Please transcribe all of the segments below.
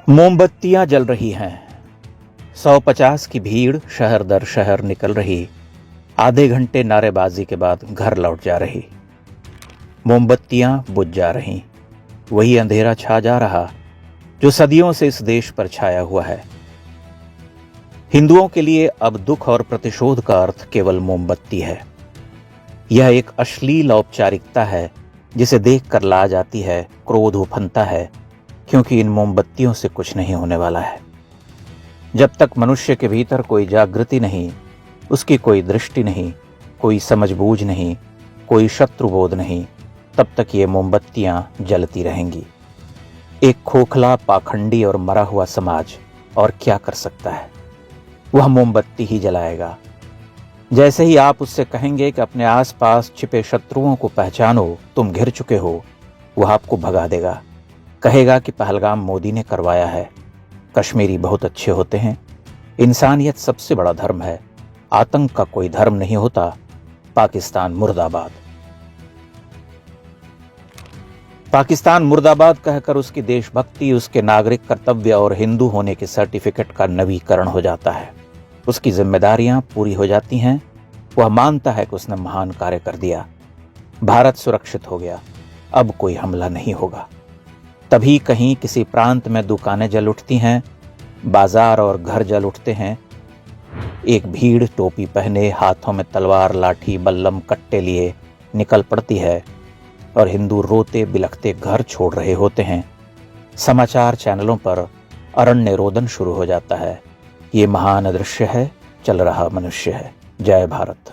मोमबत्तियां जल रही हैं। 150 की भीड़ शहर दर शहर निकल रही। आधे घंटे नारेबाजी के बाद घर लौट जा रही। मोमबत्तियां बुझ जा रही। वही अंधेरा छा जा रहा जो सदियों से इस देश पर छाया हुआ है। हिंदुओं के लिए अब दुख और प्रतिशोध का अर्थ केवल मोमबत्ती है। यह एक अश्लील औपचारिकता है जिसे देखकर लाज आती है, क्रोध उफनता है, क्योंकि इन मोमबत्तियों से कुछ नहीं होने वाला है। जब तक मनुष्य के भीतर कोई जागृति नहीं, उसकी कोई दृष्टि नहीं, कोई समझबूझ नहीं, कोई शत्रुबोध नहीं, तब तक ये मोमबत्तियां जलती रहेंगी। एक खोखला, पाखंडी और मरा हुआ समाज और क्या कर सकता है? वह मोमबत्ती ही जलाएगा। जैसे ही आप उससे कहेंगे कि अपने आसपास छिपे शत्रुओं को पहचानो, तुम घिर चुके हो, वह आपको भगा देगा। कहेगा कि पहलगाम मोदी ने करवाया है, कश्मीरी बहुत अच्छे होते हैं, इंसानियत सबसे बड़ा धर्म है, आतंक का कोई धर्म नहीं होता, पाकिस्तान मुर्दाबाद। पाकिस्तान मुर्दाबाद कहकर उसकी देशभक्ति, उसके नागरिक कर्तव्य और हिंदू होने के सर्टिफिकेट का नवीकरण हो जाता है। उसकी जिम्मेदारियां पूरी हो जाती हैं। वह मानता है कि उसने महान कार्य कर दिया। भारत सुरक्षित हो गया, अब कोई हमला नहीं होगा। तभी कहीं किसी प्रांत में दुकानें जल उठती हैं, बाजार और घर जल उठते हैं। एक भीड़ टोपी पहने, हाथों में तलवार, लाठी, बल्लम, कट्टे लिए निकल पड़ती है और हिंदू रोते बिलखते घर छोड़ रहे होते हैं। समाचार चैनलों पर अरण्य रोदन शुरू हो जाता है। ये महान दृश्य है, चल रहा मनुष्य है। जय भारत।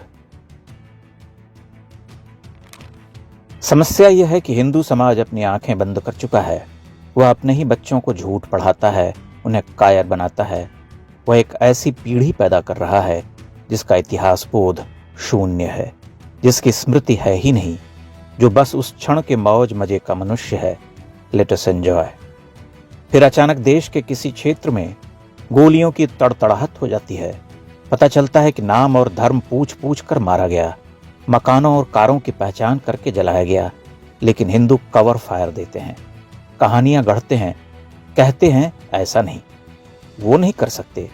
समस्या यह है कि हिंदू समाज अपनी आंखें बंद कर चुका है। वह अपने ही बच्चों को झूठ पढ़ाता है, उन्हें कायर बनाता है। वह एक ऐसी पीढ़ी पैदा कर रहा है जिसका इतिहास बोध शून्य है, जिसकी स्मृति है ही नहीं, जो बस उस क्षण के मौज मजे का मनुष्य है। Let us enjoy. फिर अचानक देश के किसी क्षेत्र में गोलियों की तड़तड़ाहट हो जाती है। पता चलता है कि नाम और धर्म पूछ पूछ कर मारा गया, मकानों और कारों की पहचान करके जलाया गया। लेकिन हिंदू कवर फायर देते हैं, कहानियां गढ़ते हैं, कहते हैं ऐसा नहीं, वो नहीं कर सकते।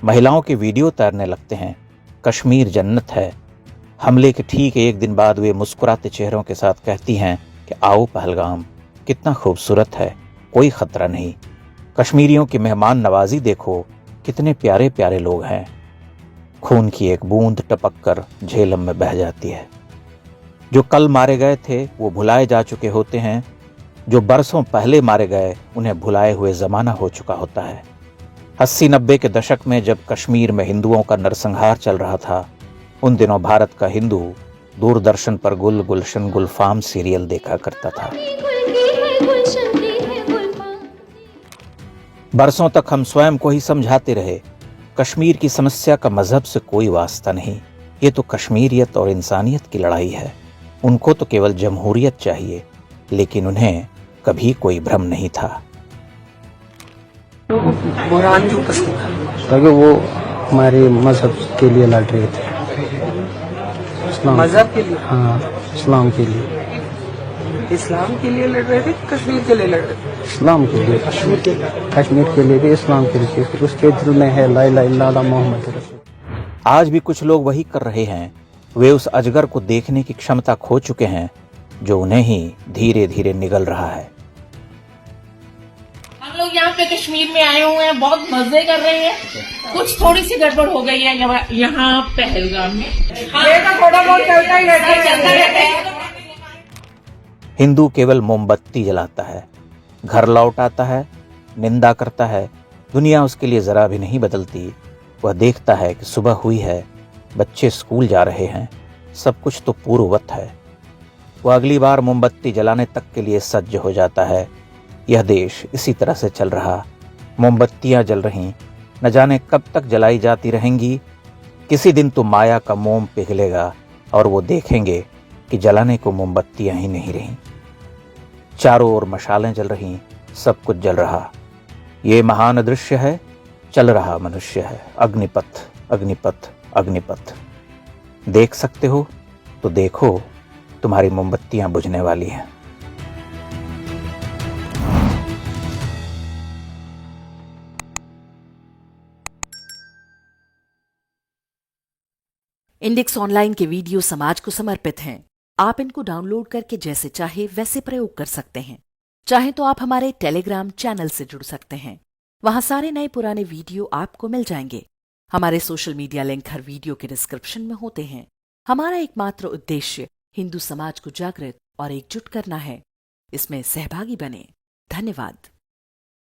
महिलाओं के वीडियो तैरने लगते हैं, कश्मीर जन्नत है। हमले के ठीक एक दिन बाद वे मुस्कुराते चेहरों के साथ कहती हैं कि आओ पहलगाम, कितना खूबसूरत है, कोई खतरा नहीं। कश्मीरियों की मेहमान नवाजी देखो, कितने प्यारे प्यारे लोग हैं। खून की एक बूंद टपक कर झेलम में बह जाती है। जो कल मारे गए थे वो भुलाए जा चुके होते हैं। जो बरसों पहले मारे गए उन्हें भुलाए हुए जमाना हो चुका होता है। 80-90 के दशक में जब कश्मीर में हिंदुओं का नरसंहार चल रहा था, उन दिनों भारत का हिंदू दूरदर्शन पर गुल गुलशन गुलफाम सीरियल देखा करता था। बरसों तक हम स्वयं को ही समझाते रहे, कश्मीर की समस्या का मजहब से कोई वास्ता नहीं, ये तो कश्मीरियत और इंसानियत की लड़ाई है। उनको तो केवल जमहूरियत चाहिए, लेकिन उन्हें कभी कोई भ्रम नहीं था। बुरहान क्यों पसंद था? ताकि वो हमारे मजहब के लिए लड़ रहे थे। मजहब के लिए? हाँ, इस्लाम के लिए। इस्लाम के लिए लड़ रहे थे, कश्मीर के लिए लड़ रहे थे? इस्लाम के लिए, कश्मीर के लिए भी, इस्लाम के लिए। उसके दिल में है ला इलाहा इल्लल्लाह मोहम्मद रसूल। आज भी कुछ लोग वही कर रहे हैं। वे उस अजगर को देखने की क्षमता खो चुके हैं जो उन्हें ही धीरे धीरे निगल रहा है। हम लोग यहाँ पे कश्मीर में आए हुए हैं, बहुत मजे कर रहे हैं। कुछ थोड़ी सी गड़बड़ हो गई है यहाँ पहलगाम में। थोड़ा बहुत चलता ही रहता है। हिंदू केवल मोमबत्ती जलाता है, घर लौट आता है, निंदा करता है। दुनिया उसके लिए जरा भी नहीं बदलती। वह देखता है कि सुबह हुई है, बच्चे स्कूल जा रहे हैं, सब कुछ तो पूर्ववत है। वह अगली बार मोमबत्ती जलाने तक के लिए सज्ज हो जाता है। यह देश इसी तरह से चल रहा। मोमबत्तियां जल रहीं, न जाने कब तक जलाई जाती रहेंगी। किसी दिन तो माया का मोम पिघलेगा और वो देखेंगे कि जलाने को मोमबत्तियां ही नहीं रहीं। चारों ओर मशालें जल रहीं, सब कुछ जल रहा। ये महान दृश्य है, चल रहा मनुष्य है। अग्निपथ, अग्निपथ, अग्निपथ। देख सकते हो तो देखो, तुम्हारी मोमबत्तियां बुझने वाली हैं। इंडेक्स ऑनलाइन के वीडियो समाज को समर्पित हैं। आप इनको डाउनलोड करके जैसे चाहे वैसे प्रयोग कर सकते हैं। चाहे तो आप हमारे टेलीग्राम चैनल से जुड़ सकते हैं। वहां सारे नए पुराने वीडियो आपको मिल जाएंगे। हमारे सोशल मीडिया लिंक हर वीडियो के डिस्क्रिप्शन में होते हैं। हमारा एकमात्र उद्देश्य हिंदू समाज को जागृत और एकजुट करना है। इसमें सहभागी बने। धन्यवाद।